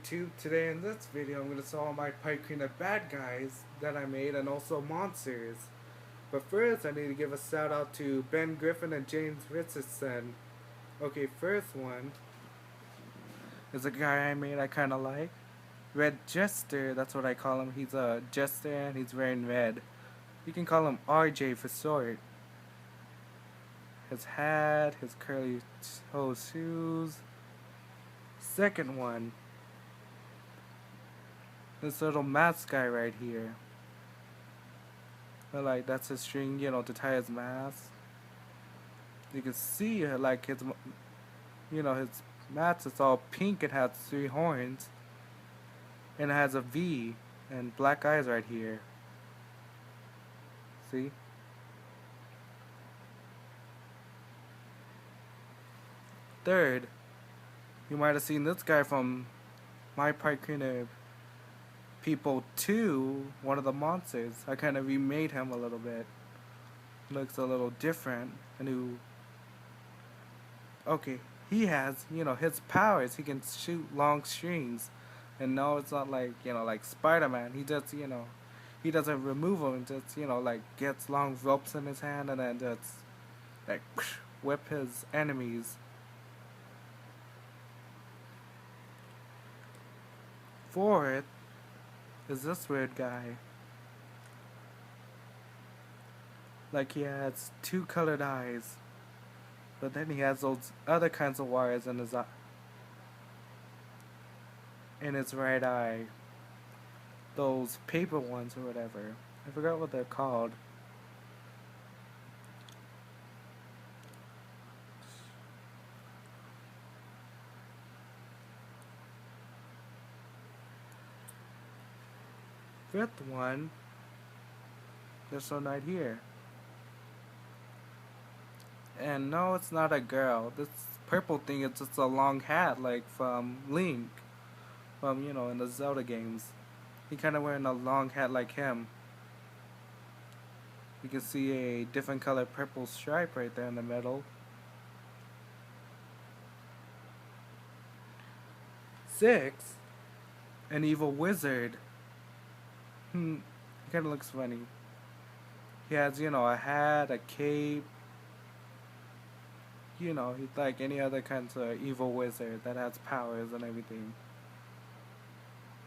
YouTube. Today in this video I'm going to solve my pipe cleaner bad guys that I made and also monsters. But first I need to give a shout out to Ben Griffin and James Richardson. Okay, first one is a guy I made I kinda like. Red Jester, that's what I call him. He's a jester and he's wearing red. You can call him RJ for short. His hat, his curly toe shoes. Second one, this little mask guy right here. But like that's his string, to tie his mask. You can see like his mask is all pink. It has 3 horns, and it has a V and black eyes right here. See? Third, you might have seen this guy from My Pipe Cleaner People 2, one of the monsters. I kind of remade him a little bit. Looks a little different. Okay, he has, his powers. He can shoot long strings. And no, it's not like, like Spider-Man. He just, he doesn't remove them. Just, like gets long ropes in his hand and then just, like, whip his enemies. Fourth is this weird guy. Like he has 2 colored eyes. But then he has those other kinds of wires in his right eye. Those paper ones or whatever. I forgot what they're called. Fifth one, this one right here. And no, it's not a girl. This purple thing is just a long hat, like from Link, from in the Zelda games. He kind of wearing a long hat like him. You can see a different color purple stripe right there in the middle. Six, an evil wizard. He kind of looks funny. He has, a hat, a cape. He's like any other kind of evil wizard that has powers and everything.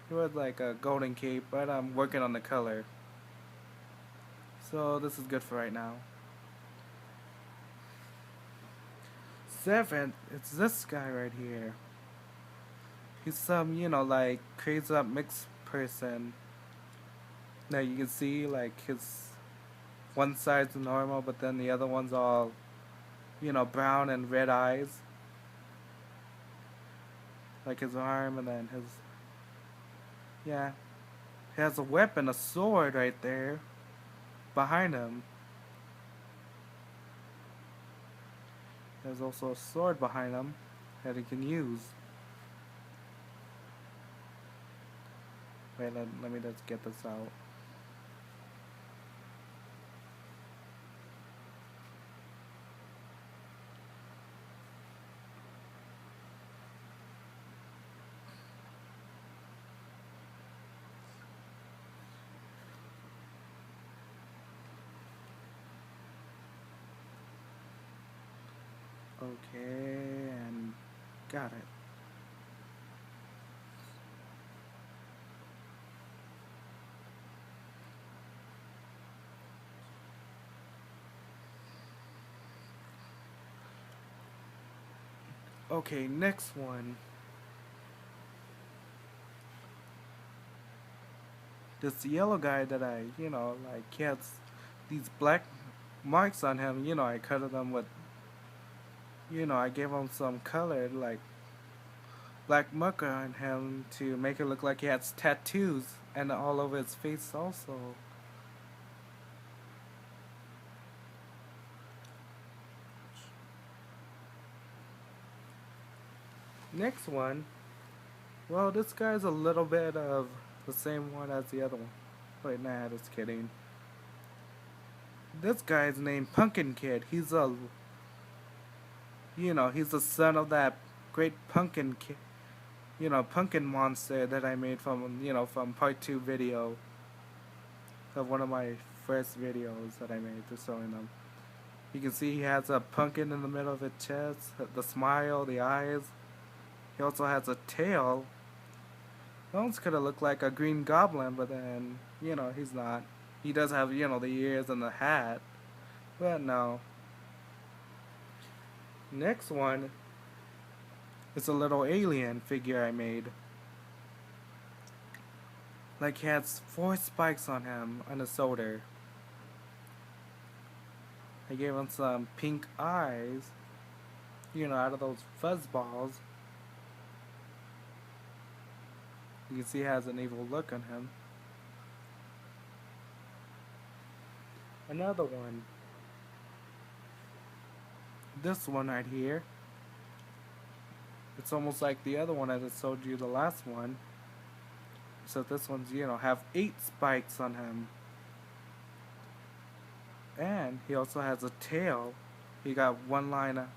He wears like a golden cape, but I'm working on the color. So this is good for right now. Seventh, it's this guy right here. He's some, like crazy up mixed person. Now you can see like his one side's normal, but then the other one's all, brown and red eyes. Like his arm and then his, yeah. He has a weapon, a sword right there, behind him. There's also a sword behind him that he can use. Wait, let me just get this out. Okay, and got it. Okay, next one. This yellow guy that I, like he has these black marks on him, I colored them with, I gave him some color, like black marker on him to make it look like he has tattoos and all over his face also. Next one, well, this guy's a little bit of the same one as the other one. Wait, nah, just kidding. This guy's named Pumpkin Kid. He's he's the son of that great pumpkin kid. pumpkin monster that I made from, from part 2 video of one of my first videos that I made just showing them. You can see he has a pumpkin in the middle of his chest, the smile, the eyes. He also has a tail. It almost could have looked like a green goblin, but then, he's not. He does have, the ears and the hat, but no. Next one is a little alien figure I made. Like he has 4 spikes on him on his shoulder. I gave him some pink eyes, out of those fuzz balls. You can see he has an evil look on him. Another one. This one right here. It's almost like the other one I just showed you, the last one. So this one's, have 8 spikes on him. And he also has a tail. He got 1 line of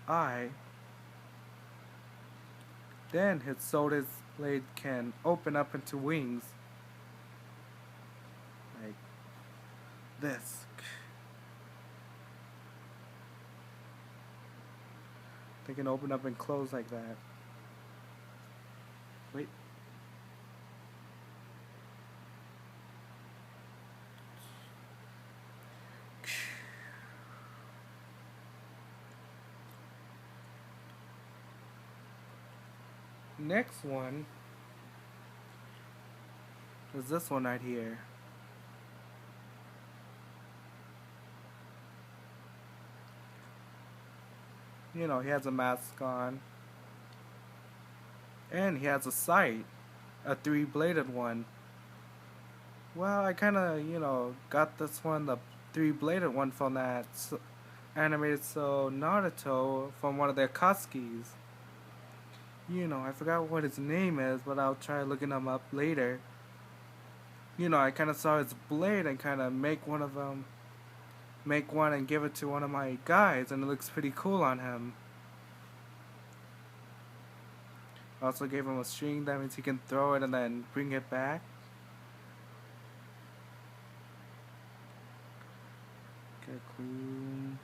eye. Then his shoulder blade can open up into wings. Like this. They can open up and close like that. Wait. Next one is this one right here. He has a mask on. And he has a sight. A 3-bladed one. Well, I kinda, got this one, the 3-bladed one from that animated show Naruto from one of their Koskis. I forgot what his name is, but I'll try looking him up later. I kinda saw his blade and kinda make one and give it to one of my guys, and it looks pretty cool on him. I also gave him a string, that means he can throw it and then bring it back. Okay, cool.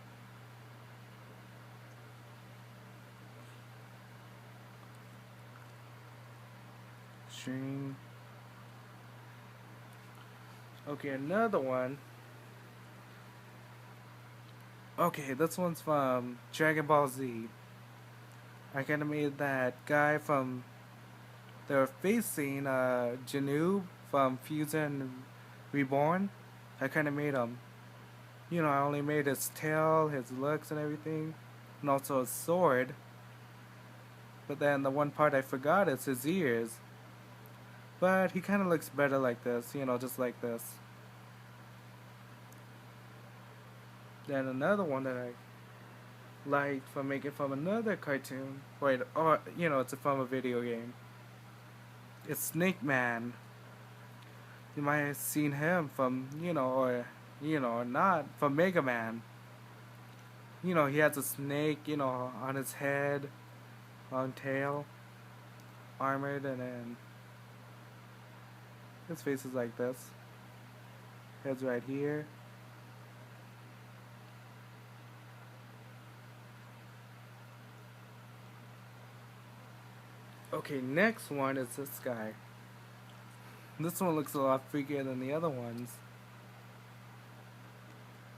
String. Okay, another one. Okay, this one's from Dragon Ball Z. I kinda made that guy from the facing Janoob from Fusion Reborn. I kinda made him. I only made his tail, his looks and everything, and also his sword. But then the one part I forgot is his ears. But he kinda looks better like this, just like this. Then another one that I liked from making from another cartoon, it's from a video game. It's Snake Man. You might have seen him from, or not, from Mega Man. He has a snake, on his head, on tail, armored, and then his face is like this. Head's right here. Okay, next one is this guy. This one looks a lot freakier than the other ones.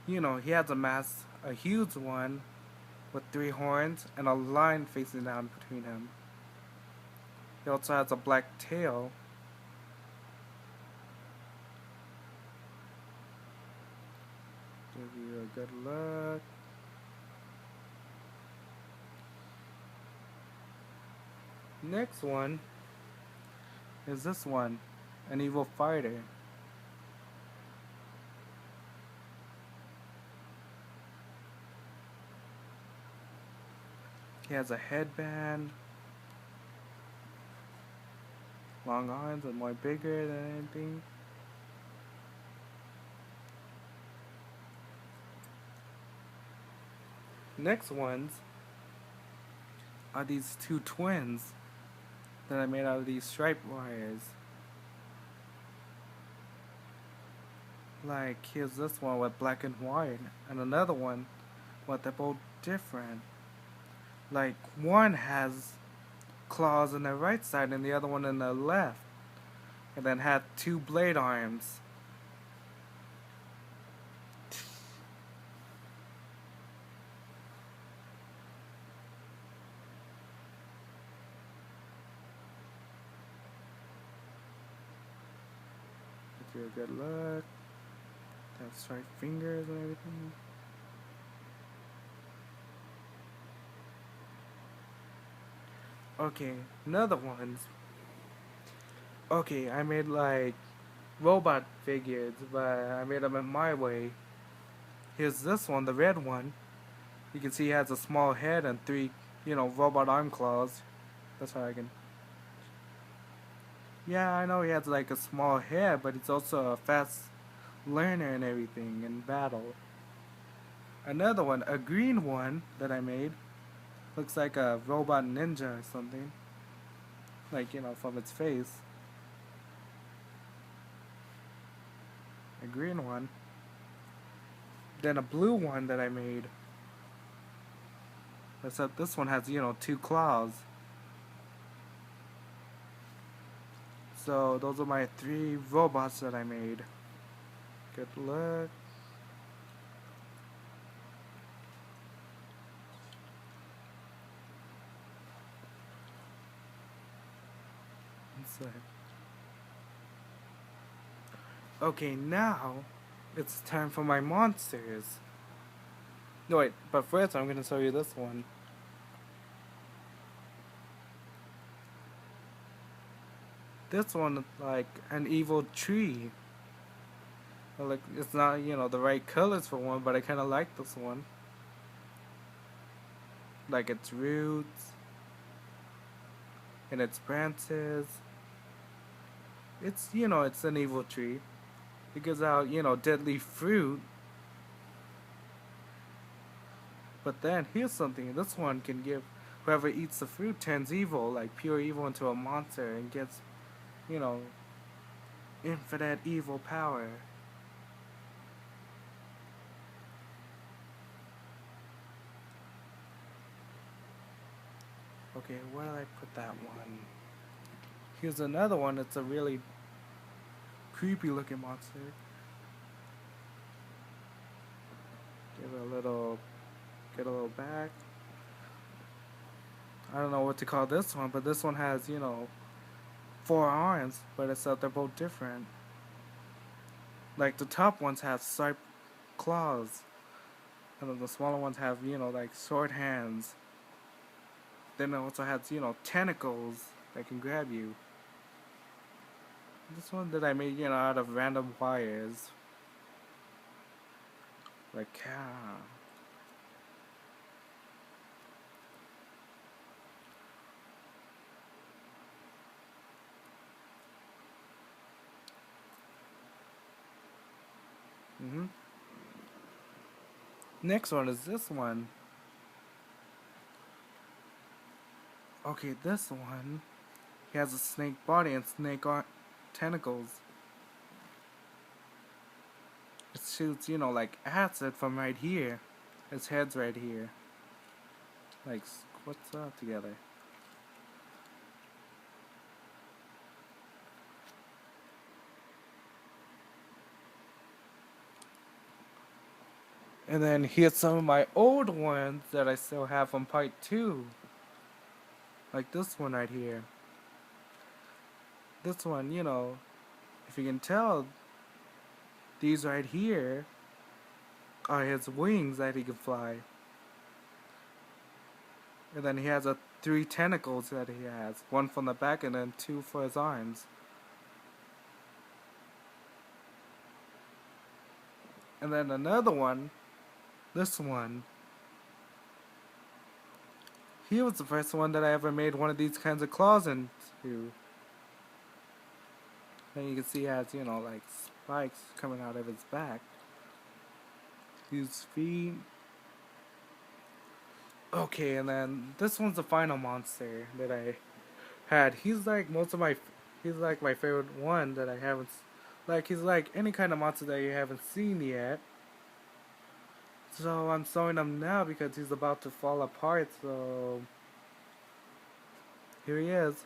He has a mask, a huge one, with 3 horns and a line facing down between him. He also has a black tail. Give you a good look. Next one is this one, an evil fighter. He has a headband, long arms and more bigger than anything. Next ones are these 2 twins. that I made out of these stripe wires. Like, here's this one with black and white, and another one, but they're both different. Like, one has claws on the right side and the other one on the left, and then had two blade arms. Give you a good look. Have striped fingers and everything. Okay, another ones. Okay, I made like robot figures, but I made them in my way. Here's this one, the red one. You can see he has a small head and three, robot arm claws. That's how I can. Yeah, I know he has like a small head, but he's also a fast learner and everything in battle. Another one, a green one that I made. Looks like a robot ninja or something. Like, from its face. A green one. Then a blue one that I made. Except this one has, two claws. So those are my 3 robots that I made. Good luck. Okay, now it's time for my monsters. No, wait, but first I'm going to show you this one. This one is like an evil tree. Like, it's not, the right colors for one, but I kind of like this one. Like its roots and its branches. It's, it's an evil tree. It gives out, deadly fruit. But then, here's something. This one can give, whoever eats the fruit turns evil, like pure evil into a monster and gets, infinite evil power. Okay, where did I put that one? Here's another one. It's a really creepy looking monster. Give it get a little back. I don't know what to call this one, but this one has, 4 arms, but except they're both different. Like the top ones have striped claws, and then the smaller ones have, like short hands. Then it also has, tentacles that can grab you. This one that I made, out of random wires. Like cow. Next one is this one. Okay, this one. He has a snake body and snake tentacles. It shoots, like acid from right here. His head's right here. Like, what's that together? And then here's some of my old ones that I still have from part 2. Like this one right here. This one, if you can tell, these right here are his wings that he can fly. And then he has 3 tentacles that he has. 1 from the back and then 2 for his arms. And then another one, this one. He was the first one that I ever made one of these kinds of claws into. And you can see he has, like spikes coming out of his back. His feet. Okay, and then this one's the final monster that I had. He's like my favorite one that I haven't. Like he's like any kind of monster that you haven't seen yet. So I'm sewing him now because he's about to fall apart. So here he is.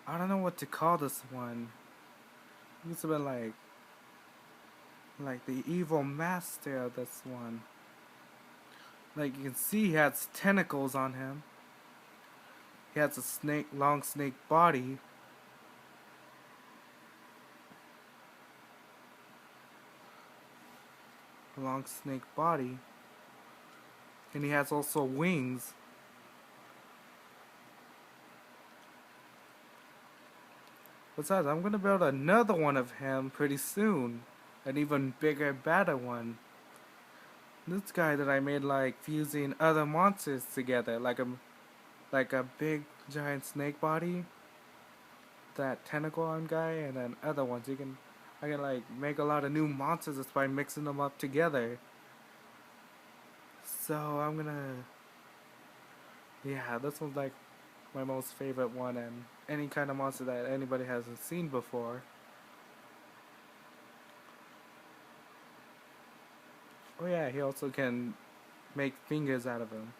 I don't know what to call this one. He used to be like the evil master of this one. Like you can see, he has tentacles on him. He has a long snake body. A long snake body. And he has also wings. Besides, I'm gonna build another one of him pretty soon. An even bigger, badder one. This guy that I made like fusing other monsters together, like a big giant snake body, that tentacle arm guy, and then other ones. I can like make a lot of new monsters just by mixing them up together. So I'm gonna, yeah, this one's like my most favorite one, and any kind of monster that anybody hasn't seen before. Oh yeah, he also can make fingers out of him.